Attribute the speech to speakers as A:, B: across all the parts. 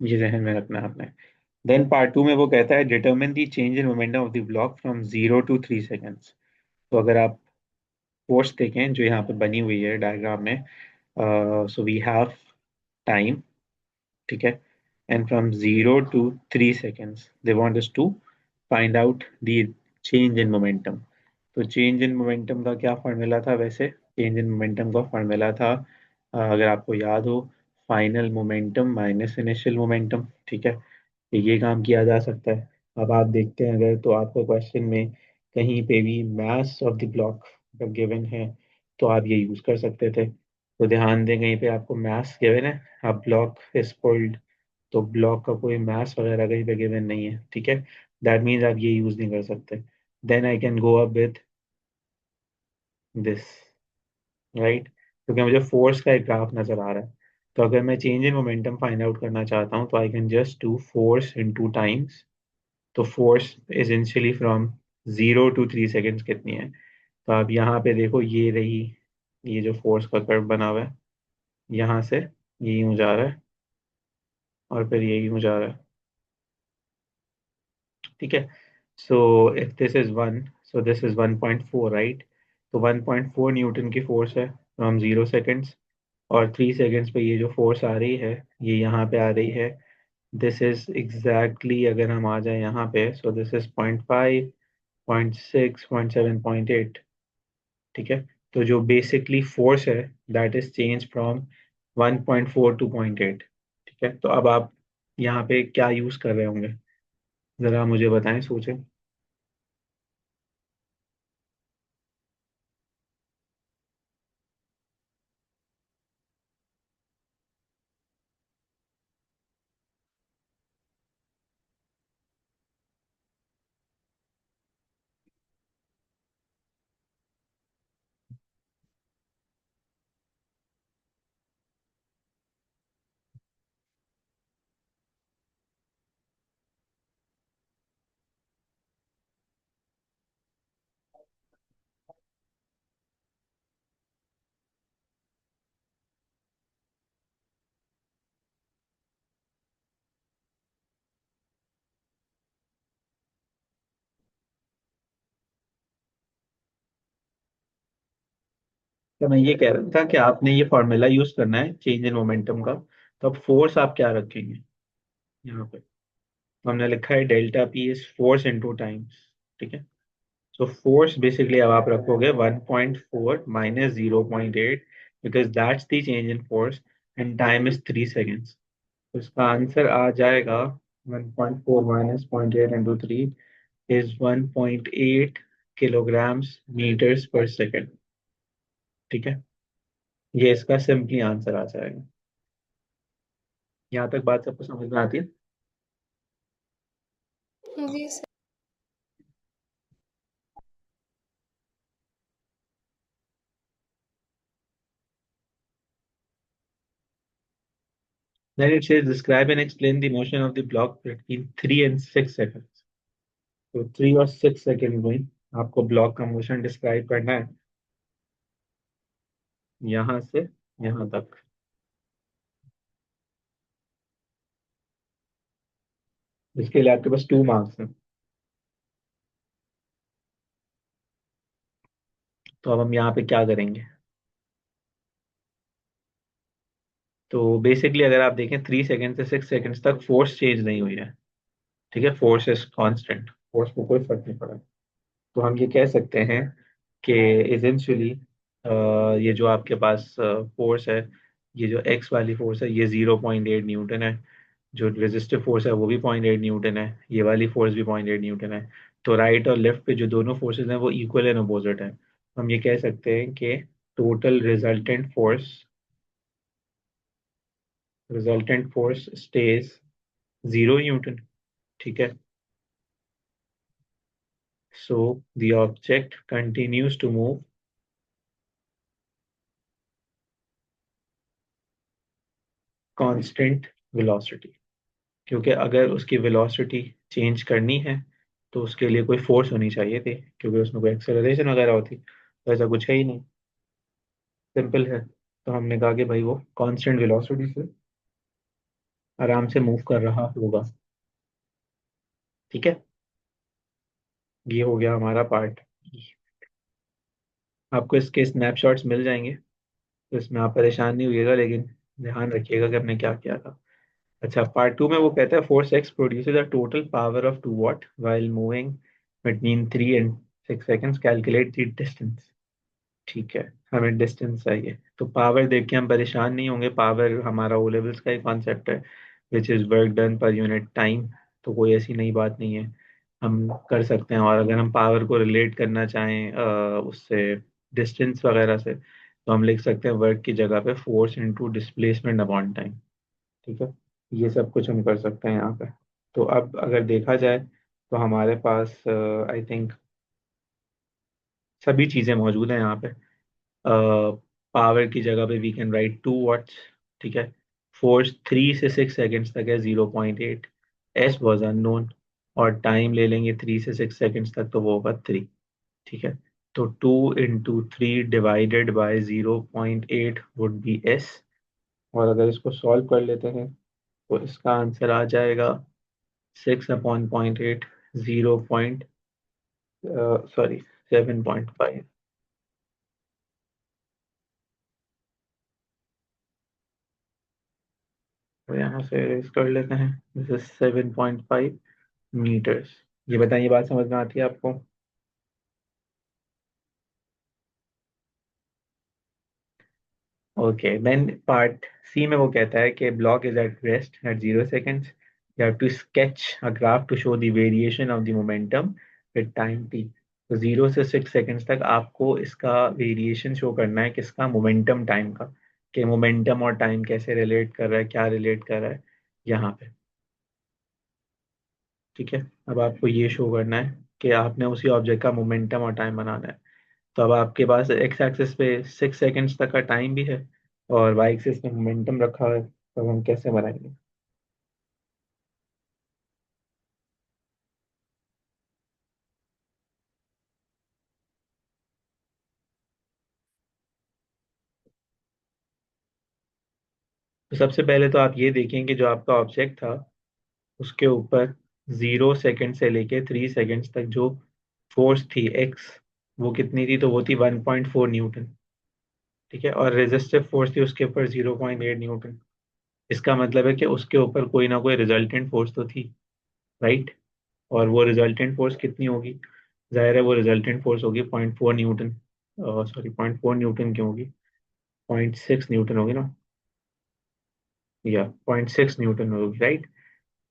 A: ये जहन में रखना है आपने। देन पार्ट टू में वो कहता है determine the change in momentum of the block from 0 to 3 seconds. तो अगर आप फोर्स देखें जो यहाँ पे बनी हुई है डायग्राम में, सो वी हैव टाइम, ठीक है, and from 0 to 3 seconds they want us to find out the change in momentum. तो चेंज इन मोमेंटम का क्या फॉर्मूला था वैसे? चेंज इन मोमेंटम का फॉर्मूला था, अगर आपको याद हो, final momentum minus initial momentum, ठीक है। तो ये काम किया जा सकता है। अब आप देखते हैं अगर तो आपको क्वेश्चन में कहीं पे भी mass of the block given है तो आप ये यूज कर सकते थे। तो ध्यान दें कहीं पे आपको मास गिवन है, अब ब्लॉक इज पुल्ड, तो ब्लॉक का कोई मास वगैरह कहीं पे गिवन नहीं है, ठीक है। दैट मीन्स आप ये यूज नहीं कर सकते। Then I can go up with this, right, क्योंकि मुझे फोर्स का एक ग्राफ नजर आ रहा है। तो अगर मैं change in momentum find out करना चाहता हूँ तो I can just do force into times. तो force essentially from 0 to 3 seconds कितनी है? तो आप यहाँ पे देखो, ये रही, ये जो फोर्स का कर्व बना हुआ है, यहाँ से ये यूं जा रहा है और फिर ये यूं जा रहा है, ठीक है। So if this is 1, so this is 1.4, right. तो 1.4 न्यूटन की फोर्स है फ्रॉम 0 सेकेंड्स, और 3 सेकेंड्स पे ये जो फोर्स आ रही है ये यहाँ पे आ रही है। दिस इज एग्जैक्टली, अगर हम आ जाए यहाँ पे, सो दिस इज 0.5, 0.6, 0.7, 0.8, ठीक है। तो जो बेसिकली फोर्स है that is change from 1.4 to 0.8, ठीक है। तो अब आप यहाँ पे क्या यूज कर रहे होंगे, जरा मुझे बताएं, सोचें। तो मैं ये कह रहा था कि आपने ये फॉर्मूला यूज करना है चेंज इन मोमेंटम का। तो अब फोर्स आप क्या रखेंगे यहाँ पे? तो हमने लिखा है delta P is force into times, ठीक है। सो फोर्स बेसिकली अब आप रखोगे 1.4 minus 0.8, because that's the change in force, and time is 3 seconds. तो इसका आंसर आ जाएगा 1.4 minus 0.8 into 3 is 1.8 kilograms metres पर सेकेंड, ठीक है। ये इसका सिंपली आंसर आ जाएगा। यहाँ तक बात सबको समझ में आती है?
B: जी sir.
A: Then it says describe and explain the motion of the block between 3 and 6 seconds. तो 3 और 6 सेकेंड में आपको ब्लॉक का मोशन डिस्क्राइब करना है यहाँ से यहाँ तक। इसके लिए आपके पास 2 मार्क्स हैं। तो अब हम यहाँ पे क्या करेंगे? तो बेसिकली अगर आप देखें 3 सेकेंड से 6 सेकेंड्स तक फोर्स चेंज नहीं हुई है, ठीक है। फोर्स इज कांस्टेंट, फोर्स को कोई फर्क नहीं पड़ा। तो हम ये कह सकते हैं कि इसेंशियली ये जो आपके पास फोर्स है, ये जो एक्स वाली फोर्स है ये 0.8 न्यूटन है, जो रेजिस्टिव फोर्स है वो भी 0.8 न्यूटन है, ये वाली फोर्स भी 0.8 न्यूटन है। तो राइट और लेफ्ट पे जो दोनों फोर्सेस हैं वो इक्वल एंड अपोजिट है। हम ये कह सकते हैं कि total resultant force stage 0 Newton, ठीक है। So the object continues to move constant velocity, क्योंकि अगर उसकी वेलोसिटी चेंज करनी है तो उसके लिए कोई फोर्स होनी चाहिए थी, क्योंकि उसमें कोई एक्सेलरेशन वगैरह होती, तो ऐसा कुछ है ही नहीं, सिंपल है। तो हमने कहा कि भाई वो कांस्टेंट वेलोसिटी से आराम से मूव कर रहा होगा। ठीक है, ये हो गया हमारा पार्ट। आपको इसके स्नैपशॉट्स मिल जाएंगे, तो इसमें आप परेशान नहीं होइएगा, लेकिन ध्यान रखिएगा कि हमने क्या किया था। अच्छा, पार्ट टू में वो कहता है force x produces a total power of 2 what while moving between 3 and 6 seconds, calculate the distance. ठीक है, हमें डिस्टेंस चाहिए, तो पावर देख के हम परेशान नहीं होंगे। पावर हमारा ओ लेवल्स का ही कॉन्सेप्ट है, which is work done per unit time. तो कोई ऐसी नई बात नहीं है, हम कर सकते हैं। और अगर हम पावर को रिलेट करना चाहें उससे, डिस्टेंस वगैरह से, तो हम लिख सकते हैं वर्क की जगह पे force into displacement upon time. ठीक है, ये सब कुछ हम कर सकते हैं यहाँ पे। तो अब अगर देखा जाए तो हमारे पास आई थिंक सभी चीज़ें मौजूद हैं यहाँ पे। पावर की जगह पे वी कैन राइट 2 वॉट्स। ठीक है, फोर्स 3 से 6 सेकेंड्स तक है 0.8। एस वॉज अननोन, और टाइम ले लेंगे 3 से 6 सेकेंड्स तक, तो वो होगा 3। ठीक है, तो 2 into 3 divided by 0.8 would be S. और अगर इसको सॉल्व कर लेते हैं तो इसका आंसर आ जाएगा 6/0.8, 0 पॉइंट, सॉरी 7.5। तो यहाँ से erase कर लेते हैं, दिस इज 7.5 मीटर्स। ये बताइए, बात समझ में आती है आपको? ओके, देन पार्ट सी में वो कहता है कि block is at rest at 0 seconds, you have to sketch a graph to show the variation of the momentum with time t. तो 0 से 6 सेकेंड्स तक आपको इसका वेरिएशन शो करना है, किसका? मोमेंटम टाइम का। कि मोमेंटम और टाइम कैसे रिलेट कर रहा है, क्या रिलेट कर रहा है यहाँ पे। ठीक है, अब आपको ये शो करना है कि आपने उसी ऑब्जेक्ट का मोमेंटम और टाइम बनाना है। तो अब आपके पास एक्स एक्सिस पे 6 सेकेंड्स तक का टाइम भी है, और वाई एक्सिस पे मोमेंटम रखा है, तो हम कैसे बनाएंगे? तो सबसे पहले तो आप ये देखें कि जो आपका ऑब्जेक्ट था, उसके ऊपर 0 सेकेंड से लेके 3 सेकेंड्स तक जो फोर्स थी एक्स, वो कितनी थी? तो वो थी 1.4 न्यूटन। ठीक है, और रेजिस्टिव फोर्स थी उसके ऊपर 0.8 न्यूटन। इसका मतलब है कि उसके ऊपर कोई ना कोई रिजल्टेंट फोर्स तो थी, राइट? और वो रिजल्टेंट फोर्स कितनी होगी? जाहिर है वो रिजल्टेंट फोर्स होगी 0.4 न्यूटन, सॉरी 0.4 न्यूटन क्यों होगी, 0.6 न्यूटन होगी ना, या 0.6 न्यूटन होगी, राइट?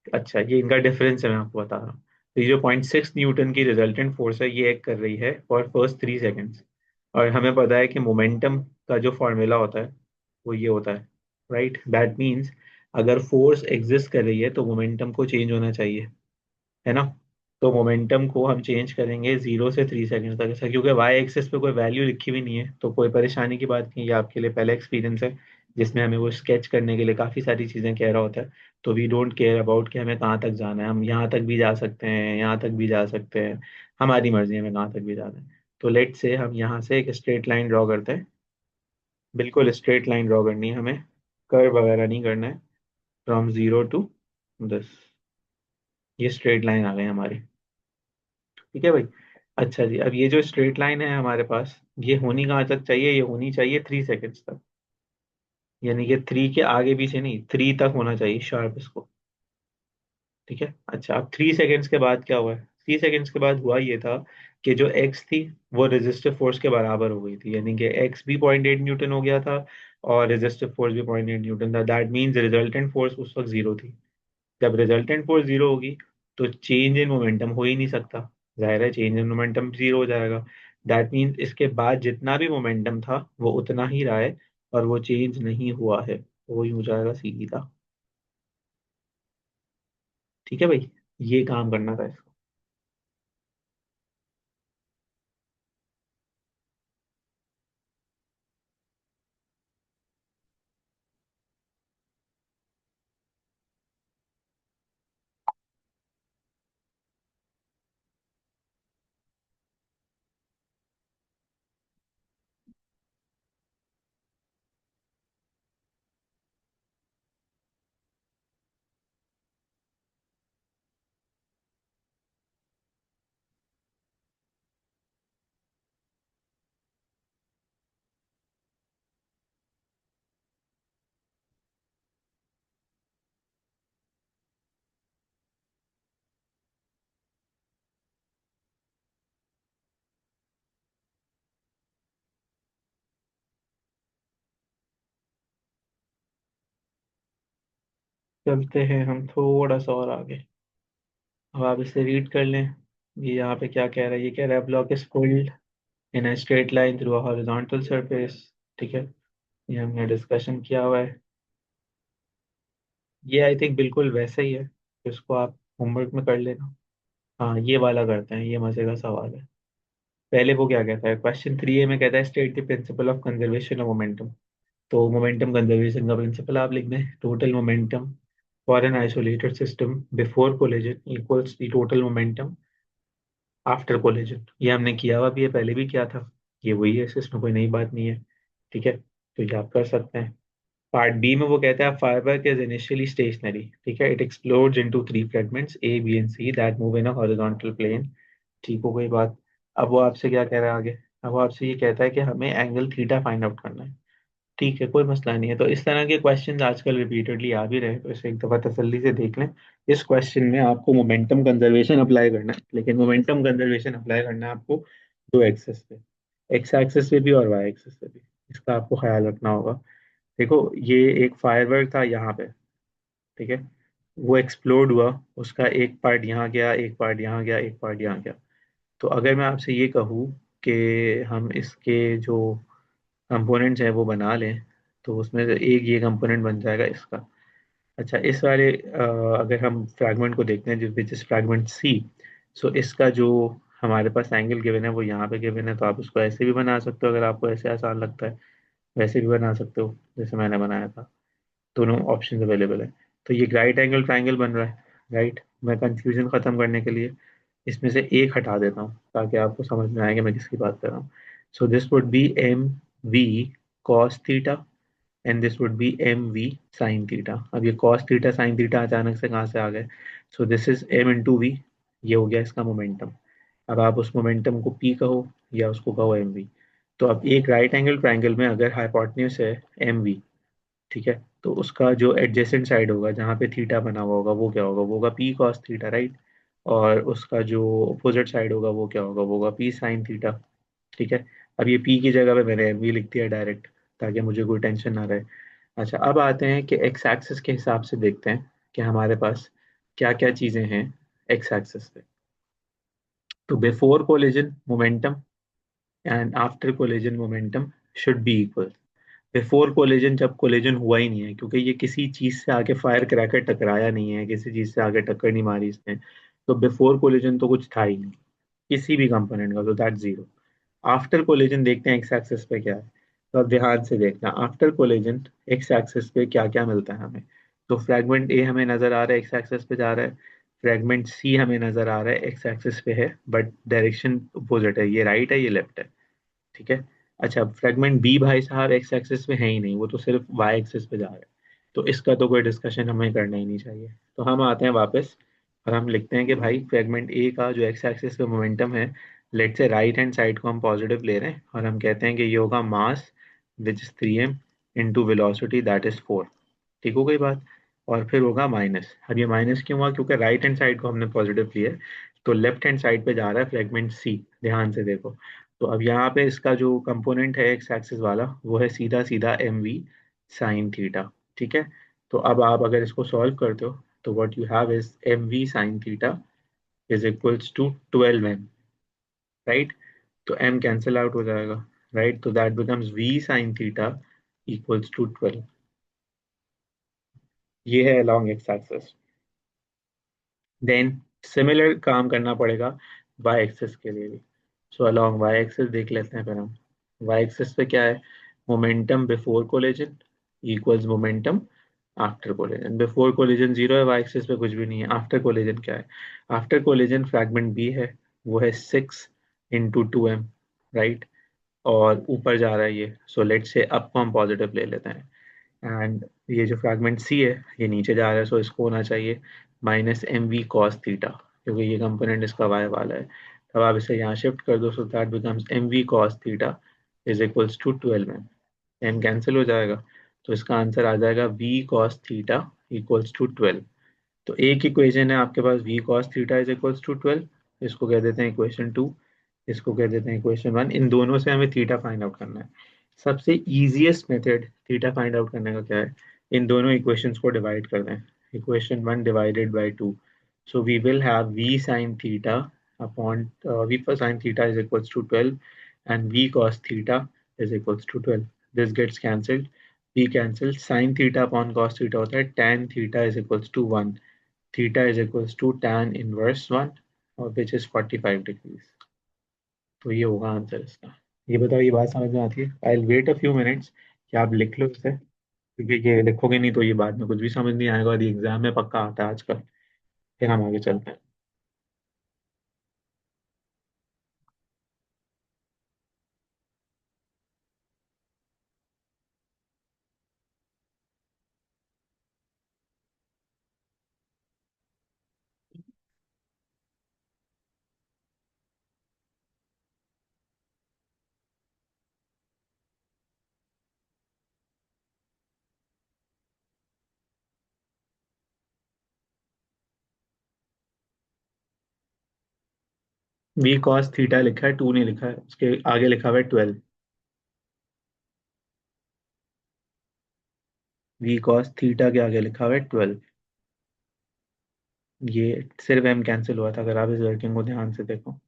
A: अच्छा, ये इनका डिफरेंस है, मैं आपको बता रहा हूँ। तो ये जो 0.6 न्यूटन की रिजल्टेंट फोर्स है, ये एक्ट कर रही है फॉर फर्स्ट 3 सेकेंड्स। और हमें पता है कि मोमेंटम का जो फॉर्मूला होता है वो ये होता है, राइट? दैट मीन्स अगर फोर्स एग्जिस्ट कर रही है तो मोमेंटम को चेंज होना चाहिए, है ना? तो मोमेंटम को हम चेंज करेंगे 0 से 3 सेकंड तक। ऐसा क्योंकि वाई एक्सिस पे कोई वैल्यू लिखी हुई नहीं है, तो कोई परेशानी की बात नहीं है। ये आपके लिए पहला एक्सपीरियंस है जिसमें हमें वो स्केच करने के लिए काफ़ी सारी चीज़ें कह रहा होता है। तो वी डोंट केयर अबाउट कि हमें कहाँ तक जाना है, हम यहाँ तक भी जा सकते हैं, यहाँ तक भी जा सकते हैं, हमारी मर्जी है हमें कहाँ तक भी जाना है। तो लेट से हम यहाँ से एक स्ट्रेट लाइन ड्रॉ करते हैं, बिल्कुल स्ट्रेट लाइन ड्रॉ करनी है हमें, कर्व वगैरह नहीं करना है। फ्रॉम 0 to 10, ये स्ट्रेट लाइन आ गई हमारी। ठीक है भाई। अच्छा जी, अब ये जो स्ट्रेट लाइन है हमारे पास, ये होनी कहाँ तक चाहिए? ये होनी चाहिए 3 सेकेंड्स तक, यानी कि 3 के आगे पीछे नहीं, 3 तक होना चाहिए शार्प इसको। ठीक है, अच्छा, अब 3 सेकेंड्स के बाद क्या हुआ है? 3 सेकेंड्स के बाद हुआ ये था कि जो एक्स थी वो रेजिस्टिव फोर्स के बराबर हो गई थी, यानी कि एक्स भी 0.8 न्यूटन हो गया था, और रेजिस्टिव फोर्स भी 0.8 न्यूटन था। दैट मीन्स रिजल्टेंट फोर्स उस वक्त जीरो थी। जब रिजल्टेंट फोर्स जीरो होगी तो चेंज इन मोमेंटम हो ही नहीं सकता, जाहिर है चेंज इन मोमेंटम जीरो हो जाएगा। दैट मीन्स इसके बाद जितना भी मोमेंटम था वो उतना ही रहा है, और वो चेंज नहीं हुआ है, तो वही हो जाएगा सीधा। ठीक है भाई, ये काम करना था इसको। चलते हैं हम थोड़ा सा और आगे। अब आप इसे रीड कर लें। ये यहाँ पे क्या कह रहा है, ये कह रहा है block is pulled in a straight line through a horizontal surface. ठीक है, ये हमने डिस्कशन किया हुआ है। ये आई थिंक बिल्कुल वैसा ही है, इसको आप होमवर्क में कर लेना। हाँ, ये वाला करते हैं, ये मजे का सवाल है। पहले वो क्या कहता है, क्वेश्चन 3A में कहता है state the principle of conservation of momentum. तो मोमेंटम कंजर्वेशन का प्रिंसिपल आप लिख दें, total momentum for an isolated system before collision equals the total momentum after collision. ये हमने किया हुआ भी है, पहले भी किया था। ये वही है, इसमें कोई नई बात नहीं है। ठीक है, तो ये आप कर सकते हैं। पार्ट बी में वो कहता है फाइबर इज इनिशियली स्टेशनरी। ठीक है, it explodes into 3 fragments A B and C that move in a horizontal plane. ठीक हो गई बात। अब वो आपसे क्या कह रहा है आगे। अब वो आपसे ये कहता है कि हमें एंगल थीटा फाइंड आउट करना है। ठीक है, कोई मसला नहीं है। तो इस तरह के क्वेश्चंस आजकल रिपीटेडली आ भी रहे हैं, तो इसे एक दफा तसल्ली से देख लें। इस क्वेश्चन में आपको मोमेंटम कंजर्वेशन अप्लाई करना है, लेकिन मोमेंटम कंजर्वेशन अप्लाई करना है आपको दो एक्सेस पे, एक्स एक्सेस पे भी और वाई एक्सेस पे भी। इसका आपको ख्याल रखना होगा। देखो, ये एक फायरवर्क था यहाँ पे। ठीक है, वो एक्सप्लोड हुआ, उसका एक पार्ट यहाँ गया, एक पार्ट यहाँ गया, एक पार्ट यहाँ गया। तो अगर मैं आपसे ये कहूँ कि हम इसके जो कंपोनेंट्स हैं वो बना लें, तो उसमें से एक ये कंपोनेंट बन जाएगा इसका। अच्छा, इस वाले अगर हम फ्रैगमेंट को देखते हैं, विच इज फ्रैगमेंट सी। सो इसका जो हमारे पास एंगल गिवन है वो यहाँ पे गिवन है, तो आप उसको ऐसे भी बना सकते हो अगर आपको ऐसे आसान लगता है। वैसे भी बना सकते हो जैसे मैंने बनाया था। दोनों ऑप्शन अवेलेबल है। तो ये राइट एंगल ट्राइंगल बन रहा है। राइट, मैं कंफ्यूजन खत्म करने के लिए इसमें से एक हटा देता हूँ ताकि आपको समझ में आए कि मैं किसकी बात कर रहा हूँ। So this would be m we cos theta and this would be m v sine theta. अब ये कॉस थीटा साइन थीटा अचानक से कहाँ से आ गए। So this is m into v. ये हो गया इसका मोमेंटम। अब आप उस मोमेंटम को पी कहो या उसको कहो एम वी। तो अब एक राइट एंगल ट्राइंगल में अगर हाइपोटेन्यूज है एम वी, ठीक है, तो उसका जो एडजेसेंट साइड होगा जहाँ पे थीटा बना हुआ होगा वो क्या होगा, वो होगा पी कॉस थीटा, राइट। और उसका जो अपोजिट साइड होगा वो क्या होगा, वो होगा पी साइन थीटा। ठीक है, अब ये पी की जगह पे मैंने एम वी लिख दिया डायरेक्ट, ताकि मुझे कोई टेंशन ना रहे। अच्छा, अब आते हैं कि एक्स एक्सिस के हिसाब से देखते हैं कि हमारे पास क्या क्या चीज़ें हैं एक्स एक्सिस पे। तो before collision momentum and after collision momentum should be equal. Before collision, जब कोलिजन हुआ ही नहीं है, क्योंकि ये किसी चीज से आगे फायर क्रैकर टकराया नहीं है, किसी चीज से आगे टक्कर नहीं मारी इसने। तो बिफोर कोलिजन तो कुछ था ही नहीं किसी भी कंपोनेंट का, तो दैट जीरो। आफ्टर कोलिजन देखते हैं एक्स एक्सिस पे क्या है। तो अब ध्यान से देखना, आफ्टर कोलिजन एक्स एक्सिस पे क्या क्या मिलता है हमें। तो फ्रैगमेंट ए हमें नजर आ रहा है एक्स एक्सिस पे जा रहा है। फ्रैगमेंट सी हमें नजर आ रहा है एक्स एक्सिस पे है, बट डायरेक्शन अपोजिट है, ये राइट है ये लेफ्ट है। ठीक है। अच्छा, फ्रेगमेंट बी भाई साहब एक्स एक्सिस पे है ही नहीं, वो तो सिर्फ वाई एक्सिस पे जा रहा है। तो इसका तो कोई डिस्कशन हमें करना ही नहीं चाहिए। तो हम आते हैं वापस और हम लिखते हैं कि भाई फ्रेगमेंट ए का जो एक्स एक्सिस पे मोमेंटम है, लेट से राइट हैंड साइड को हम पॉजिटिव ले रहे हैं और हम कहते हैं कि ये होगा mass which is 3m into velocity that is 4। ठीक हो गई बात। और फिर होगा माइनस। अब ये माइनस क्यों हुआ, क्योंकि राइट हैंड साइड को हमने पॉजिटिव लिया है, तो लेफ्ट हैंड साइड पे जा रहा है फ्रेगमेंट सी। ध्यान से देखो, तो अब यहाँ पे इसका जो कंपोनेंट है एक्स एक्सिस वाला वो है सीधा सीधा एम वी साइन थीटा। ठीक है, तो अब आप अगर इसको सॉल्व करते हो तो what you have is m v sine theta is equals to 12m, right. तो m कैंसिल आउट हो जाएगा, राइट, तो that becomes v sine theta equals to 12। ये है along x axis. Then similar काम करना पड़ेगा वाई एक्सिस के लिए भी। सो अलॉन्ग वाई एक्सिस देख लेते हैं फिर हम। वाई एक्सिस पे क्या है, momentum before collision equals momentum after collision. Before collision zero है, वाई एक्सिस पे कुछ भी नहीं है। आफ्टर कोलिजन क्या है, आफ्टर कोलिजन फ्रैगमेंट बी है, वो है 6 × 2m, राइट। और ऊपर जा रहा है ये, सो लेट से अप को हम पॉजिटिव ले लेते हैं। एंड ये जो फ्रैगमेंट सी है ये नीचे जा रहा है, सो इसको होना चाहिए minus m we cos theta, क्योंकि ये कंपोनेंट इसका वाई वाला है। तब आप इसे यहाँ शिफ्ट कर दो, so that becomes M we cos theta is equals to 12m। M cancel हो जाएगा, तो इसका आंसर आ जाएगा V cos theta equals to 12। तो एक इक्वेशन है आपके पास V cos theta is equals to 12, इसको कह देते हैं इक्वेशन 2, इसको कह देते हैं इक्वेशन 1। इन दोनों से हमें थीटा फाइंड आउट करना है। सबसे easiest method theta find out करने का क्या है, इन दोनों इक्वेशंस को डिवाइड कर दें। equation 1 divided by 2. So we will have v sine theta upon v for sine theta is equals to 12 and v cos theta is equals to 12. This gets cancelled. V cancels. Sine theta upon cos theta होता है tan theta is equals to 1. Theta is equals to tan inverse 1 which is 45 degrees. तो ये होगा answer इसका. ये बताओ ये बात समझ में आती है? I will wait a few minutes कि आप लिख लो इसे, क्योंकि ये लिखोगे नहीं तो ये बाद में कुछ भी समझ नहीं आएगा और ये एग्जाम में पक्का आता है आजकल. फिर हम आगे चलते हैं. वी कॉस थीटा लिखा है, टू नहीं लिखा है, उसके आगे लिखा हुआ है 12. वी कॉस थीटा के आगे लिखा हुआ है 12. ये सिर्फ एम कैंसिल हुआ था अगर आप इस वर्किंग को ध्यान से देखो.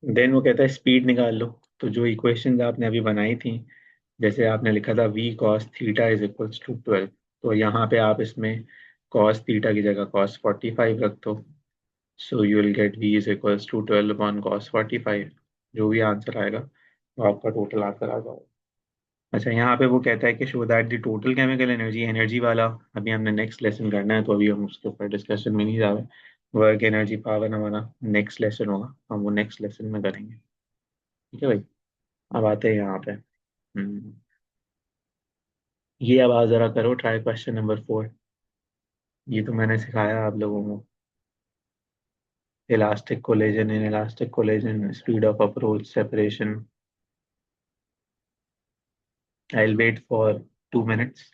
A: देन वो कहता है स्पीड निकाल लो. तो जो इक्वेशंस आपने अभी बनाई थी, जैसे आपने लिखा था v cos theta is equals to 12, तो यहाँ पे आप इसमें कॉस थीटा की जगह कॉस 45 रख दो. So you will get v is equals to 12 upon cos 45. जो भी आंसर आएगा वो आपका टोटल आंसर आ जाएगा. अच्छा, यहाँ पे वो कहता है कि show that the total chemical energy, energy वाला अभी हमने नेक्स्ट लेसन करना है, तो अभी हम उसके ऊपर डिस्कशन में नहीं जा रहे. वर्क एनर्जी पावर हमारा नेक्स्ट लेसन होगा, हम वो नेक्स्ट लेसन में करेंगे. ठीक है भाई. अब आते हैं यहाँ पे. हम्म, ये अब आप जरा करो ट्राई क्वेश्चन नंबर 4. ये तो मैंने सिखाया आप लोगों को. Elastic collision, in elastic collision speed of approach separation. I will wait for 2 minutes.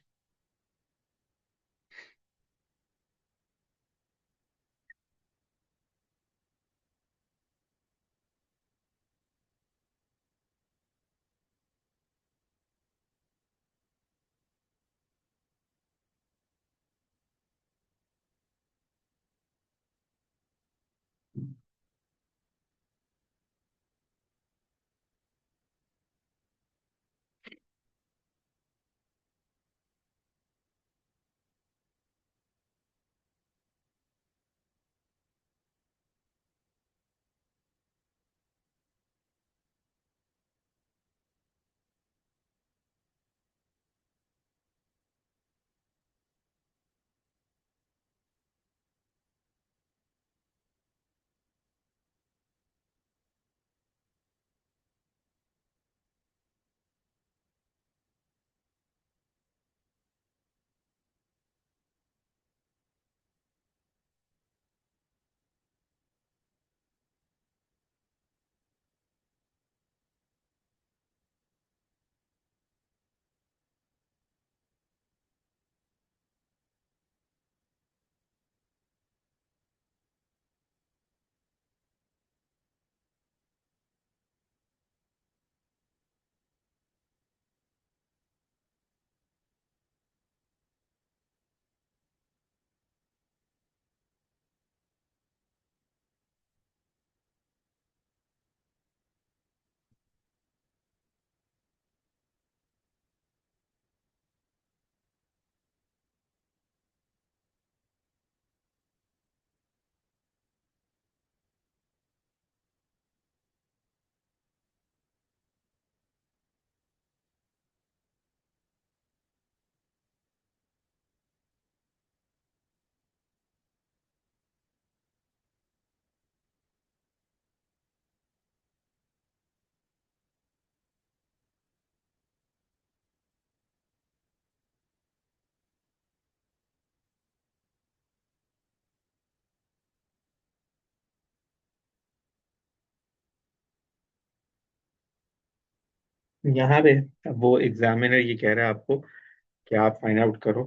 A: यहाँ पे अब वो एग्जामिनर ये कह रहा है आपको कि आप फाइंड आउट करो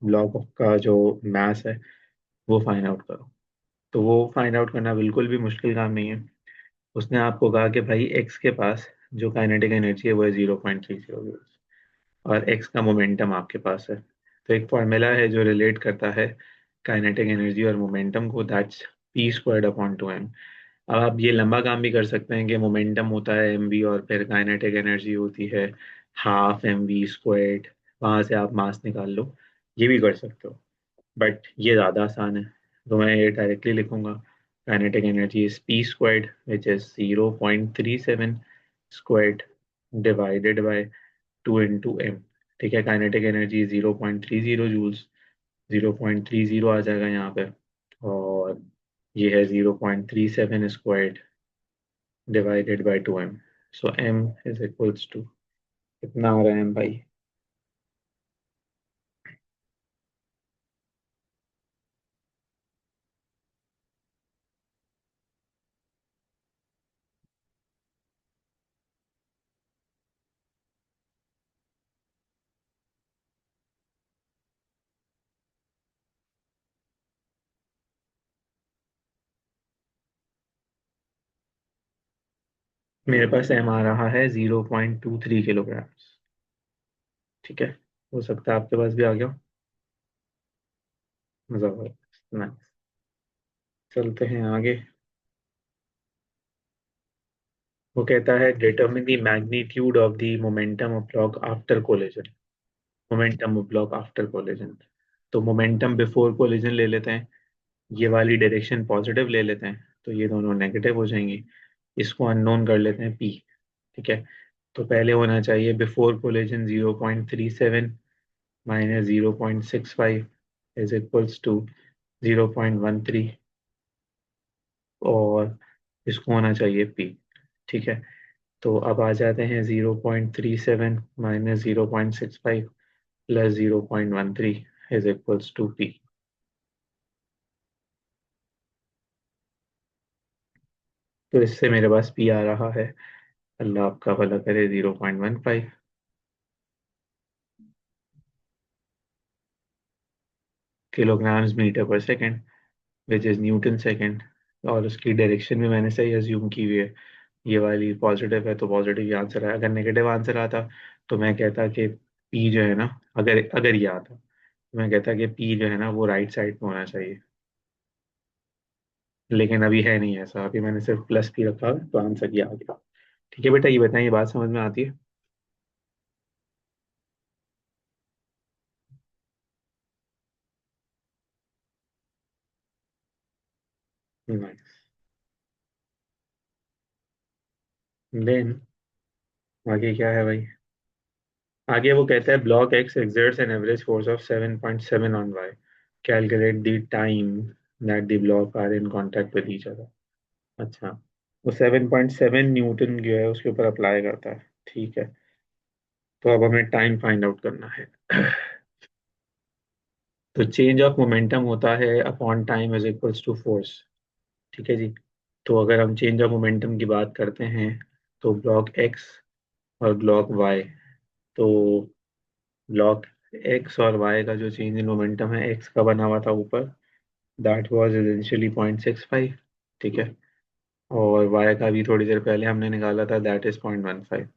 A: ब्लॉक का जो मास है वो फाइंड आउट करो। तो वो फाइंड आउट करना बिल्कुल भी मुश्किल काम नहीं है। उसने आपको कहा कि भाई एक्स के पास जो काइनेटिक एनर्जी है वो है 0.30 जूल्स और एक्स का मोमेंटम आपके पास है। तो एक फॉर्मूला है जो रिलेट करता है काइनेटिक एनर्जी और मोमेंटम को, दैट्स p² अपॉन 2m। अब आप ये लंबा काम भी कर सकते हैं कि मोमेंटम होता है mv और फिर काइनेटिक एनर्जी होती है हाफ mv²। वहां से आप मास निकाल लो, ये भी कर सकते हो, बट ये ज़्यादा आसान है। तो मैं ये डायरेक्टली लिखूंगा kinetic energy is p² which is 0.37 divided by 2 × m। ठीक है, काइनेटिक एनर्जी 0.30 जूल्स, 0.30 आ जाएगा यहाँ पे, और ये है 0.37² divided by 2m। So m is equals to कितना आ रहा है m भाई? मेरे पास m आ रहा है 0.23 किलोग्राम। ठीक है, हो सकता है आपके पास भी आ गया हो। जबरदस्त, नाइस। चलते हैं आगे। वो कहता है determine the magnitude of the momentum of block after collision. Momentum of block after collision. तो मोमेंटम बिफोर कोलिजन ले लेते हैं, ये वाली डायरेक्शन पॉजिटिव ले लेते हैं, तो ये दोनों नेगेटिव हो जाएंगी। इसको अननोन कर लेते हैं p। ठीक है, तो पहले होना चाहिए before collision 0.37 minus 0.65 is equals to 0.13, और इसको होना चाहिए p। ठीक है, तो अब आ जाते हैं 0.37 minus 0.65 plus 0.13 is equals to p। तो इससे मेरे पास p आ रहा है, अल्लाह आपका भला करे, 0.15 किलोग्राम्स मीटर पर second which is Newton second. और उसकी डायरेक्शन भी मैंने सही अज्यूम की हुई है, ये वाली पॉजिटिव है तो पॉजिटिव ही आंसर है। अगर नेगेटिव आंसर आता तो मैं कहता कि p जो है ना, अगर अगर ये आता तो मैं कहता कि p जो है ना वो राइट साइड में होना चाहिए। लेकिन अभी है नहीं ऐसा, अभी मैंने सिर्फ प्लस p रखा है तो आंसर ये आ गया। ठीक है बेटा, ये बताइए, बात समझ में आती है? नाइस। देन आगे क्या है भाई? आगे वो कहता है block x exerts an average force of 7.7 on y, calculate the time that the block are in contact with each other। अच्छा, वो 7.7 न्यूटन जो है उसके ऊपर अप्लाई करता है। ठीक है, तो अब हमें टाइम फाइंड आउट करना है। तो चेंज ऑफ मोमेंटम होता है upon time is equals to force. ठीक है जी। तो अगर हम चेंज ऑफ मोमेंटम की बात करते हैं तो ब्लॉक एक्स और ब्लॉक वाई, तो ब्लॉक एक्स और वाई का जो चेंज इन मोमेंटम है, एक्स का बना हुआ था ऊपर, दैट वाज एसेंशियली 0.65। ठीक है, और वाई का भी थोड़ी देर पहले हमने निकाला था, दैट इज 0.15।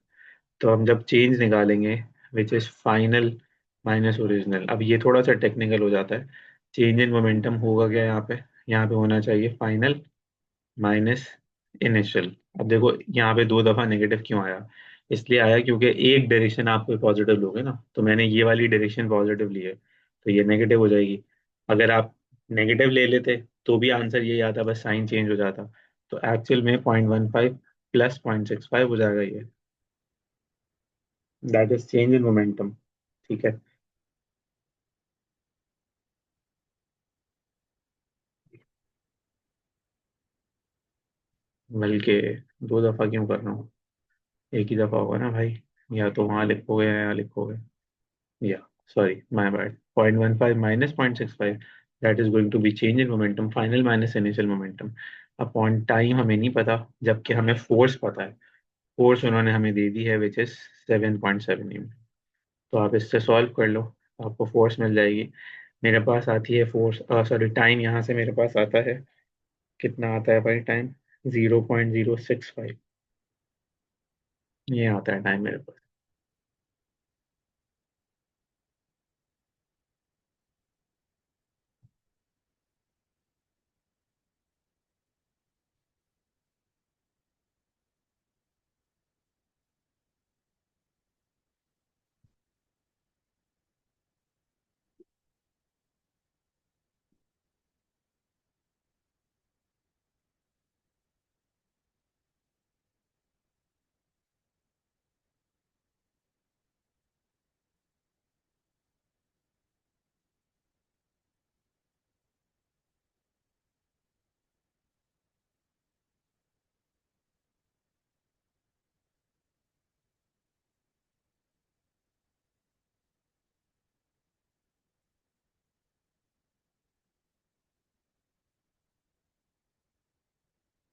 A: तो हम जब चेंज निकालेंगे which is final minus original, अब ये थोड़ा सा टेक्निकल हो जाता है। चेंज इन मोमेंटम होगा क्या यहाँ पे? यहाँ पे होना चाहिए फाइनल माइनस इनिशियल। अब देखो यहाँ पे दो दफा नेगेटिव क्यों आया? इसलिए आया क्योंकि एक डायरेक्शन आप कोई पॉजिटिव लोगे ना, तो मैंने ये वाली डायरेक्शन पॉजिटिव ली है, तो ये नेगेटिव हो जाएगी। अगर आप नेगेटिव ले लेते तो भी आंसर यही आता, बस साइन चेंज हो जाता। तो एक्चुअल में 0.15 प्लस 0.65 हो जाएगा ये, that is change in momentum. ठीक है, बल्कि दो दफा क्यों कर रहा हूँ, एक ही दफा होगा ना भाई। या तो वहां लिखोगे या यहाँ लिखोगे, या sorry my bad, 0.15 minus 0.65, that is going to be change in momentum final minus initial momentum upon time. हमें नहीं पता, जबकि हमें फोर्स पता है। फोर्स उन्होंने हमें दे दी है विच इज 7.7 न्यूटन। तो आप इससे सॉल्व कर लो, आपको फोर्स मिल जाएगी। मेरे पास आती है फोर्स, सॉरी टाइम, यहाँ से मेरे पास आता है, कितना आता है भाई टाइम? 0.065, ये आता है टाइम मेरे पास।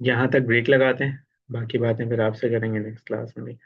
A: यहाँ तक ब्रेक लगाते हैं, बाकी बातें फिर आपसे करेंगे नेक्स्ट क्लास में भी।